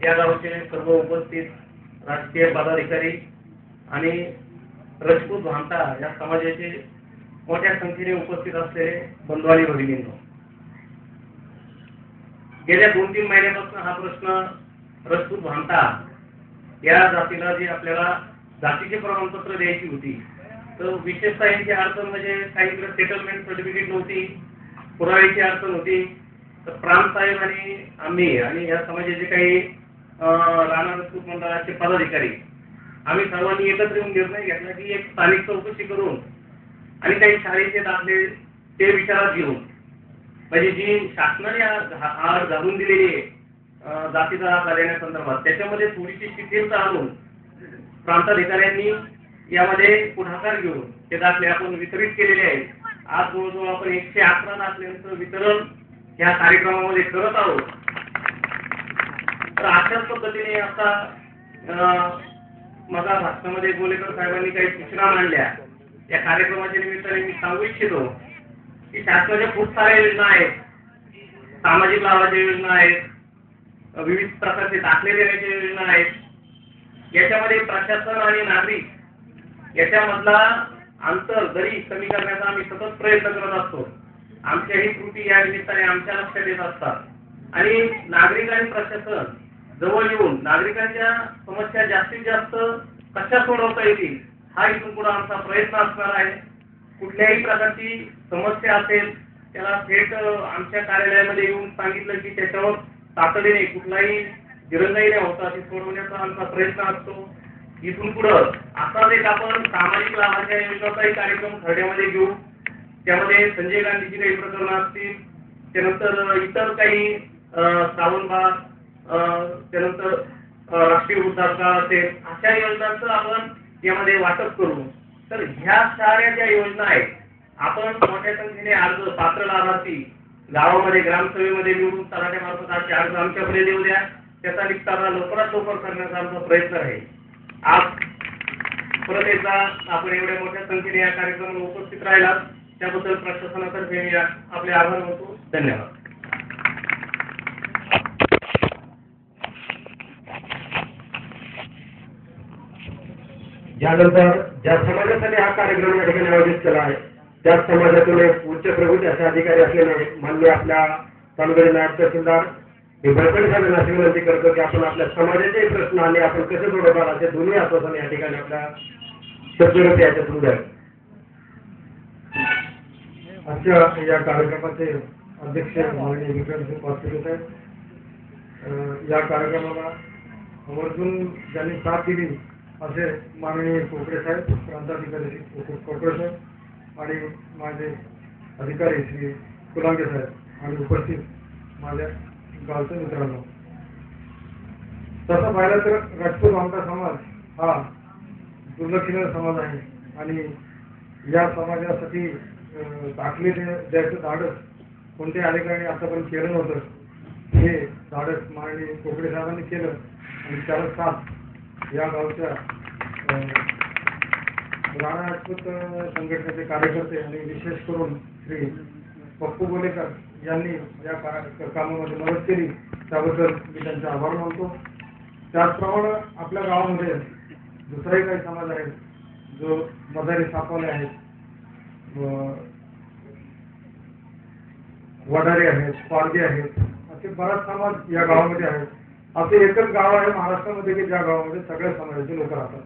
या गावचे सर्व उपस्थित राजकीय पदाधिकारी आणि राजपूत भामटा या समाजाचे मोठ्या संख्येने उपस्थित असलेले बंधू आणि भगिनींनो, गेल्या 2-3 महिन्यापासून हा प्रश्न राजपूत भामटा या जातीला जे आपल्याला जातीचे प्रमाणपत्र द्यायची होती, तर विशेषतः यांची अडचण म्हणजे काही सेटलमेंट सर्टिफिकेट नव्हती, पुराव्याची अडचण होती. तर प्रांत साहेब आणि आम्ही आणि या समाजाचे काही राणा राजपूत मंडळाचे पदाधिकारी आम्ही सर्वांनी एकत्र येऊन निर्णय घेतला की एक स्थानिक चौकशी करून आणि काही शाळेचे दाखले ते विचारात घेऊन, म्हणजे जी शासनाने आड घालून दिलेली आहे जातीचा दाखला देण्यासंदर्भात, त्याच्यामध्ये थोडीशी शिथिलता आणून प्रांताधिकाऱ्यांनी यामध्ये पुढाकार घेऊन ते दाखले आपण वितरित केलेले आहेत. आज जवळजवळ आपण 111 दाखल्यांचं वितरण या कार्यक्रमामध्ये करत आहोत. तर अशाच पद्धतीने आता माझ्या भाषणामध्ये गोलेकर साहेबांनी काही सूचना मांडल्या. या कार्यक्रमाच्या निमित्ताने मी सांगू इच्छितो की शासनाच्या खूप साऱ्या योजना आहेत, सामाजिक लाभाच्या योजना आहेत, विविध प्रकारचे दाखले देण्याच्या योजना आहेत. याच्यामध्ये प्रशासन आणि नागरिक याच्यामधला अंतर दरी कमी करण्याचा आम्ही सतत प्रयत्न करत असतो. आमच्याही त्रुटी या निमित्ताने आमच्या लक्षात येत असतात आणि नागरिक आणि प्रशासन जवळ येऊन नागरिकांच्या समस्या जास्तीत जास्त कशा सोडवता येतील हा इथून पुढे आमचा प्रयत्न असणार आहे. कुठल्याही प्रकारची समस्या असेल त्याला थेट आमच्या कार्यालयामध्ये येऊन सांगितलं की त्याच्यावर तातडीने कुठलाही दिरंगाई न होता ते सोडवण्याचा आमचा प्रयत्न असतो. इथून पुढं असाच एक आपण सामाजिक लाभाच्या योजनाचाही कार्यक्रम खर्ड्यामध्ये घेऊ. त्यामध्ये संजय गांधीची काही प्रकरणं असतील, त्यानंतर इतर काही श्रावणबाग, त्यानंतर राष्ट्रीय वृद्धापकाळ असेल, अशा योजनांचं आपण यामध्ये वाटप करू. तर ह्या साऱ्या ज्या योजना आहेत आपण मोठ्या संख्येने अर्ज पात्र लाभार्थी गावामध्ये ग्रामसभेमध्ये निवडून तलाठ्यामार्फत असे अर्ज आमच्याकडे देऊ द्या. त्याचा निपटारा लवकरात लवकर करण्याचा आमचा प्रयत्न आहे. आज परत एकदा आपण एवढ्या मोठ्या संख्येने या कार्यक्रमाला उपस्थित राहिलात त्याबद्दल प्रशासनातर्फे मी आपले आभार मानतो. धन्यवाद. यानंतर ज्या समाजासाठी हा कार्यक्रम या ठिकाणी आयोजित केला आहे त्याच समाजातून एक उच्च प्रभूत असे अधिकारी असलेले माननीय आपल्या तालुक्याचे नायब तहसीलदार हे भरपणे साहेबांना अशी विनंती करतो की आपण आपल्या समाजाचे प्रश्न आणि आपण कसे सोडवणार असे दोन्ही आश्वासन या ठिकाणी आपल्या शब्दरूपी याच्यातून द्यावे. आजच्या या कार्यक्रमाचे अध्यक्ष माननीय विक्रमसिंह पाचपुते साहेब, या कार्यक्रमाला आवर्जून ज्यांनी साथ दिली असे माननीय कोकडे साहेब, प्रांताधिकारी कोकडे साहेब आणि माझे अधिकारी श्री कुलांगे साहेब आणि उपस्थित माझ्या गावचे मित्रांनो, तसं पाहिलं तर राजपूत भामटा समाज हा दुर्लक्षित समाज आहे आणि या समाजासाठी दाखले द्यायचं धाडस कोणत्याही अधिकाऱ्याने आतापर्यंत केलं नव्हतं. हे धाडस माननीय कोकडे साहेबांनी केलं आणि त्याला साथ या गावच्या राणा राजपूत संघटनेचे कार्यकर्ते आणि विशेष करून श्री पप्पू गोलेकर यांनी या कामामध्ये मदत केली, त्याबद्दल मी त्यांचे आभार मानतो. त्याचप्रमाणे आपल्या गावामध्ये दुसराही काही समाज आहे जो मदारी सापवले आहेत, वडारे आहेत, पारगे आहेत, असे बराच समाज या गावामध्ये आहेत. असे एकच गाव आहे महाराष्ट्रामध्ये की ज्या गावामध्ये सगळ्या समाजाचे लोक राहतात.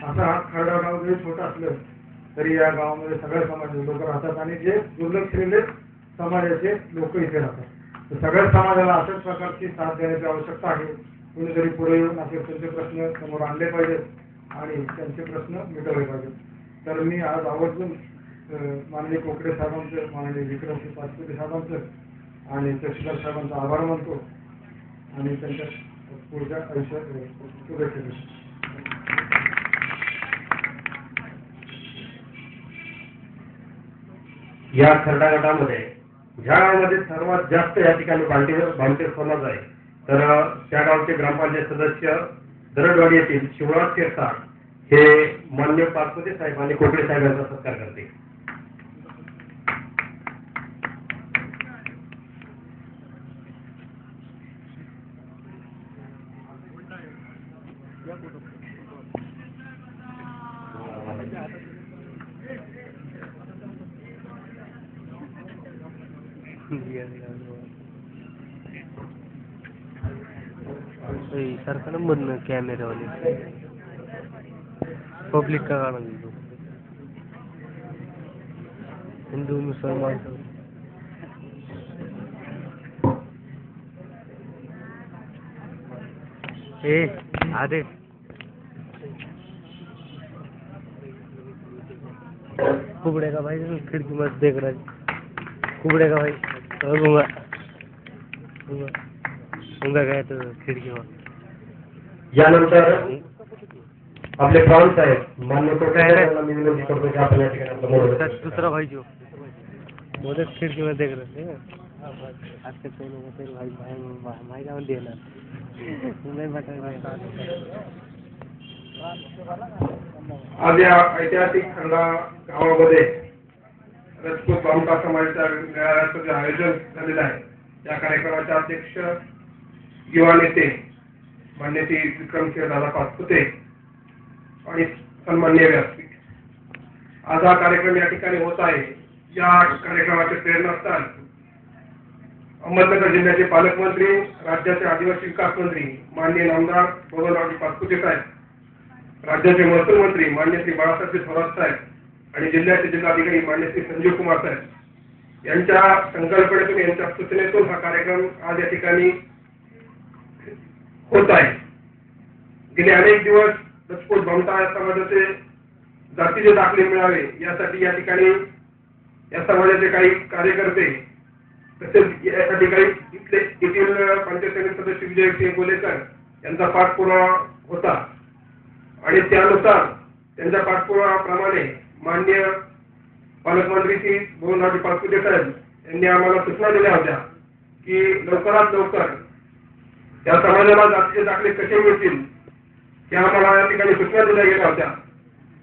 असा हा खरडा गाव जरी छोटा असलं तरी या गावामध्ये सगळ्या समाजाचे लोक राहतात आणि जे दुर्लक्षित समाजाचे लोक इथे राहतात. तर सगळ्या समाजाला अशाच प्रकारची साथ देण्याची आवश्यकता आहे. कोणीतरी पुढे येऊन असे त्यांचे प्रश्न समोर आणले पाहिजेत आणि त्यांचे प्रश्न मिटवले पाहिजेत. तर मी आज आवर्जून माननीय कोकडे साहेबांचं, माननीय विक्रमसिंह पाचपुते साहेबांचं आणि तहसीलदार साहेबांचा आभार मानतो आणि त्यांच्या पुढच्या आयुष्यात शुभेच्छा देतो. या खरडा गटामध्ये ज्या गावामध्ये सर्वात जास्त या ठिकाणी भामटे समाज आहे तर त्या गावचे ग्रामपंचायत सदस्य दरडवाडी येथील शिवराज केरसाट हे मान्य पाचपुते साहेब आणि कोकडे साहेब यांचा सत्कार करते. सारखा नंबर न कॅमेरावाले पब्लिक का काढा हिंदू मुसलमान अरे कुबड़े का भाई खिड़की मत देख रहा है कुबड़े का भाई गूंगा गूंगा गूंगा गया तो खिड़की में यानंतर आपले प्राण साहेब मान्य कोट्याला मी विनंती करतो की आपण या ठिकाणी आपलं मोदक दूसरा भाई जो मोदक खिड़की में देख रहे थे आज के तेरे भाई भाई भाई का देना नहीं बता आज या ऐतिहासिक खंडा गावामध्ये रजपूत बामटा समाजाच्या मेळाव्याचं जे आयोजन झालेलं आहे या कार्यक्रमाचे अध्यक्ष युवा नेते मान्य श्री विक्रमसिंह दादा पाचपुते आणि सन्माननीय व्यासपीठ आज हा कार्यक्रम या ठिकाणी होत आहे या कार्यक्रमाचे प्रेरणास्थान अहमदनगर जिल्ह्याचे पालकमंत्री राज्याचे आदिवासी विकास मंत्री माननीय नामदार बबनरावजी पाचपुते साहेब राज्याचे महसूल मंत्री मान्य श्री बाळासाहेब थोरात साहेब आणि जिल्ह्याचे जिल्हाधिकारी मान्य श्री संजीव कुमार साहेब यांच्या संकल्पनेतून यांच्या सूचनेतून हा कार्यक्रम आज या ठिकाणी होत आहे। गेले अनेक दिवस रजपूत बामटा समाजाचे जातीचे दाखले मिळावे यासाठी या ठिकाणी या समाजाचे काही कार्यकर्ते तसेच या ठिकाणी येथील पंचायत समिती सदस्य विजयसिंह गोलेकर यांचा पाठपुरावा होता आणि त्यानुसार त्यांच्या पाठपुरावाप्रमाणे माननीय पालकमंत्री श्री बबनरावजी पाचपुते साहेब यांनी आम्हाला सूचना दिल्या होत्या की लवकरात लवकर या समाजाला जातीचे दाखले कसे मिळतील त्या आम्हाला या ठिकाणी सूचना दिल्या गेल्या होत्या।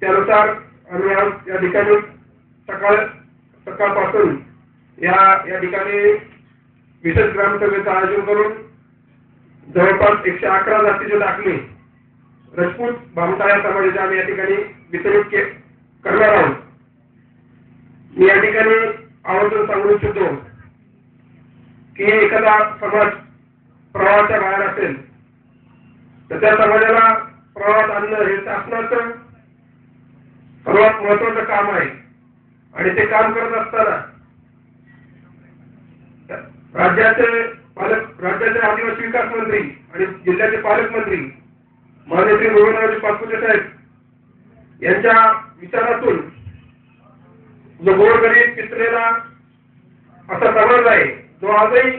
त्यानुसार आम्ही आज या ठिकाणी सकाळपासून या ठिकाणी विशेष ग्रामसभेचं आयोजन करून जवळपास 111 जातीचे दाखले रजपूत बामटा या समाजाच्या आम्ही या ठिकाणी वितरित करणार आहोत। मी या ठिकाणी आवर्जून सांगू इच्छितो की एखादा समाज प्रवाहाच्या बाहेर असेल तर त्या समाजाला प्रवाहात आणणं हे शासनाचं सर्वात महत्वाचं काम आहे आणि ते काम करत असताना राज्याचे आदिवासी विकास मंत्री आणि जिल्ह्याचे पालकमंत्री माननीय श्री बबनरावजी पाचपुते साहेब यांच्या विचारातून जो गोरगरीब पिचलेला असा समाज आहे जो आजही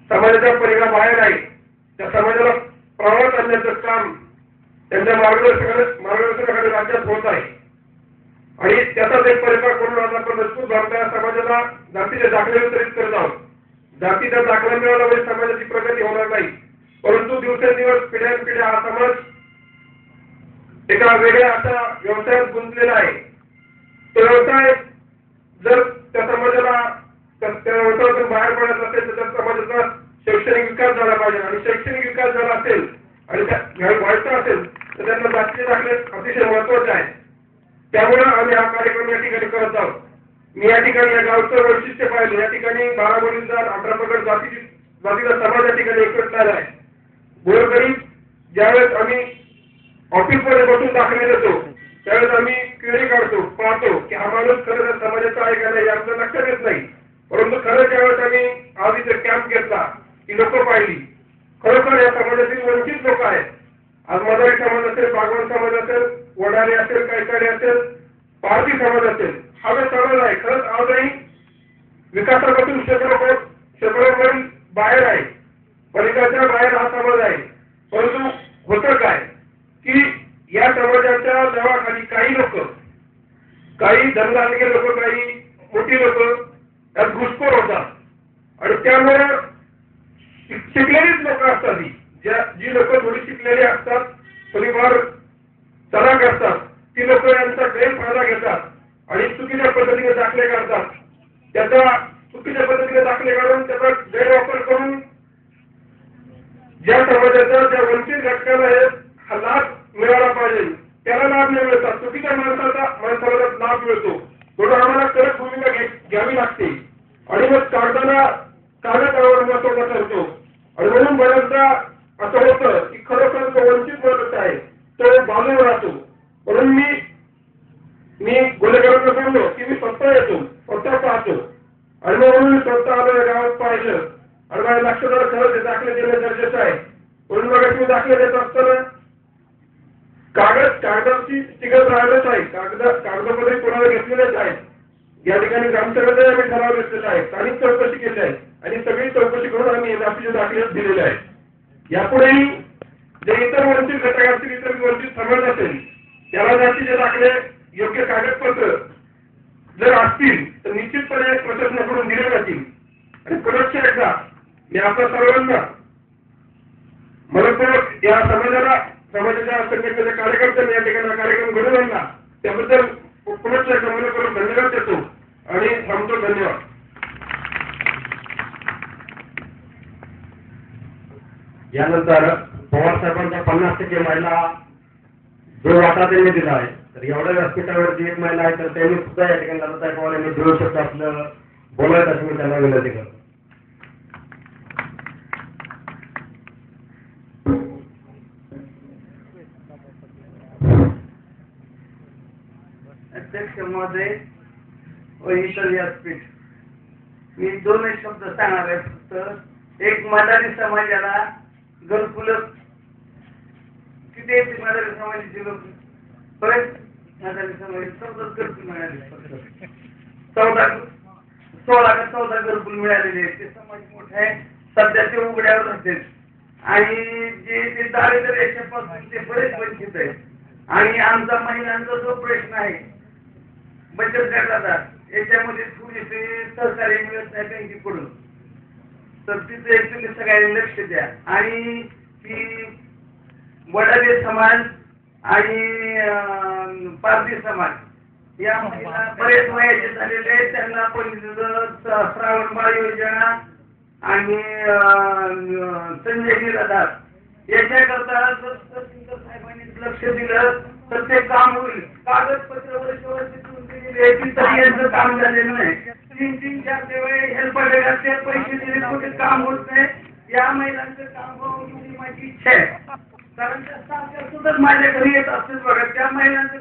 समाजाच्या परिघाबाहेर आहे त्या समाजाला प्रवाहात आणण्याचं काम त्यांच्या मार्गदर्शनाखाली राज्यात होत आहे आणि त्याचाच एक परिपाक करून आज आपण रजपूत बामटा समाजाला जातीचे दाखले वितरित करत आहोत। जातीचा दाखला मिळाला म्हणजे समाजाची प्रगती होणार नाही परंतु दिवसेंदिवस पिढ्यानपिढ्या हा समाज एका वेगळ्या अशा व्यवसायात गुंतलेला आहे। तो व्यवसाय जर त्या समाजाला त्या व्यवसायातून बाहेर पडत असेल तर त्या समाजाचा शैक्षणिक विकास झाला पाहिजे आणि शैक्षणिक विकास झाला असेल आणि व्हायचा असेल तर त्यांना जातीचे दाखले अतिशय महत्वाचे आहे। त्यामुळे आम्ही हा कार्यक्रम या ठिकाणी करत आहोत। मी या ठिकाणी या गावचं वैशिष्ट्य पाहिलं या ठिकाणी 12 मुलींचा 18 प्रगत जातीचा समाज या ठिकाणी एकत्रित आहे। गोरगरीब ज्यावेळेस आम्ही ऑफिसमध्ये बसून दाखले देतो त्यावेळेस आम्ही क्वेरी काढतो पाहतो की हा माणूस खरं समाजाचा आहे का नाही आमचं लक्षात येत नाही परंतु खरं ज्यावेळेस आम्ही आज इथे कॅम्प घेतला ही लोक पाहिली खरोखर या समाजातील वंचित लोक आहेत। आज मदारी समाज असेल बागवान समाज असेल वडाले असेल कैकाडे असेल पारधी समाज असेल हा जो समाज आहे खरंच आजही विकासापासून शेकडो मैल बाहेर आहे परिसराच्या बाहेर हा समाज आहे परंतु होतं काय की या समाजाच्या नावाखाली काही लोक काही धनदानगे लोक काही मोठी लोक त्यात घुसखोर होतात आणि त्यामुळे शिकलेलीच लोक असतात जी लोक थोडी शिकलेली असतात थोडीफार चलाक असतात ती लोक यांचा गैरफायदा घेतात आणि चुकीच्या पद्धतीने दाखले काढतात त्याचा चुकीच्या पद्धतीने दाखले काढून त्याचा गैरवापर करून ज्या समाजाचा त्या वंचित घटकाला हा लाभ मिळाला पाहिजे त्याला लाभ नाही मिळतात, चुकीच्या माणसाला लाभ मिळतो. म्हणून आम्हाला कडक भूमिका घ्यावी लागते आणि मग कागदावर महत्वाचा ठरतो. आणि म्हणून बऱ्याचदा असं होतं की खरोखर जो वंचित वर्ग आहे तो बाजूवर राहतो. म्हणून मी गुन्हेगारांना सांगलो की मी स्वतः येतो, स्वतः पाहतो आणि म्हणून मी स्वतः आलो गावात पाहिलं आणि माझ्या लक्षात आलं खरंच हे दाखले देणं गरजेचं आहे. म्हणून मग मी दाखले देत असताना कागदाची स्टिकर राहिलंच आहे, कागदामध्ये कोणाला घेतलेलेच आहेत. या ठिकाणी ग्रामसभेतही आम्ही ठराव घेतलेला आहे, स्थानिक चौकशी केली आहे आणि सगळी चौकशी करून आम्ही एनआरसीचे दाखले दिलेले आहेत. यापुढेही जे इतर वंचित घटक असतील, इतर वंचित समाज असेल त्याला जातीचे दाखले योग्य कागदपत्र जर असतील तर निश्चितपणे प्रशासनाकडून दिले जातील. आणि पुनश्च एकदा मी आपल्या सर्वांना मनपूर्वक या समाजाच्या संघटनेच्या कार्यकर्त्यांनी या ठिकाणी कार्यक्रम घडवून आणला त्याबद्दल पुनश्च एकदा मनपूर्वक धन्यवाद देतो आणि थांबतो. धन्यवाद. यानंतर पवार साहेबांचा 50% महिला जो वाटा त्यांनी दिला आहे, तर एवढ्या व्यासपीठावरती एक महिला आहे तर त्यांनी सुद्धा या ठिकाणी लताताई पवार यांनी देऊ शकतो आपलं बोलायचं असं मी त्यांना विनंती करतो. अध्यक्ष महोदय व इतर व्यासपीठ, मी दोन शब्द सांगणार आहे. फक्त एक, मदारी समाजाला घरकुल किती येते मदारी समाजाची लोक परत मदारी समाज 14 घरकुल मिळाले, 16 घरकुल मिळालेले आहेत. ते समाज मोठे आहे, सध्या ते उघड्यावर राहते आणि जे दारिद्र्य रेषेपासून ते बरेच वंचित आहेत. आणि आमचा महिलांचा जो प्रश्न आहे बचत गटाचा, याच्यामध्ये थोडीशी सहकार्य मिळत नाही बँकेकडून, तर तिथे तुम्ही सगळ्यांनी लक्ष द्या. आणि ती वडाले समाज आणि पारधी समाज या महिला बरेच वयाचे झालेले आहेत, त्यांना पण श्रावण बाळ योजना आणि संजय निराधार याच्याकरता साहेबांनी लक्ष दिलं तर ते काम होईल. कागदपत्र वर्षी काम झालेलं नाही. 3-3, 4 वेळे हेल्परचे पैसे दिले कुठे काम होत नाही. या महिलांचं काम होऊन माझी इच्छा आहे, कारण त्या सारख्या सुद्धा माझ्या घरी येत असतील बघा, त्या महिलांचं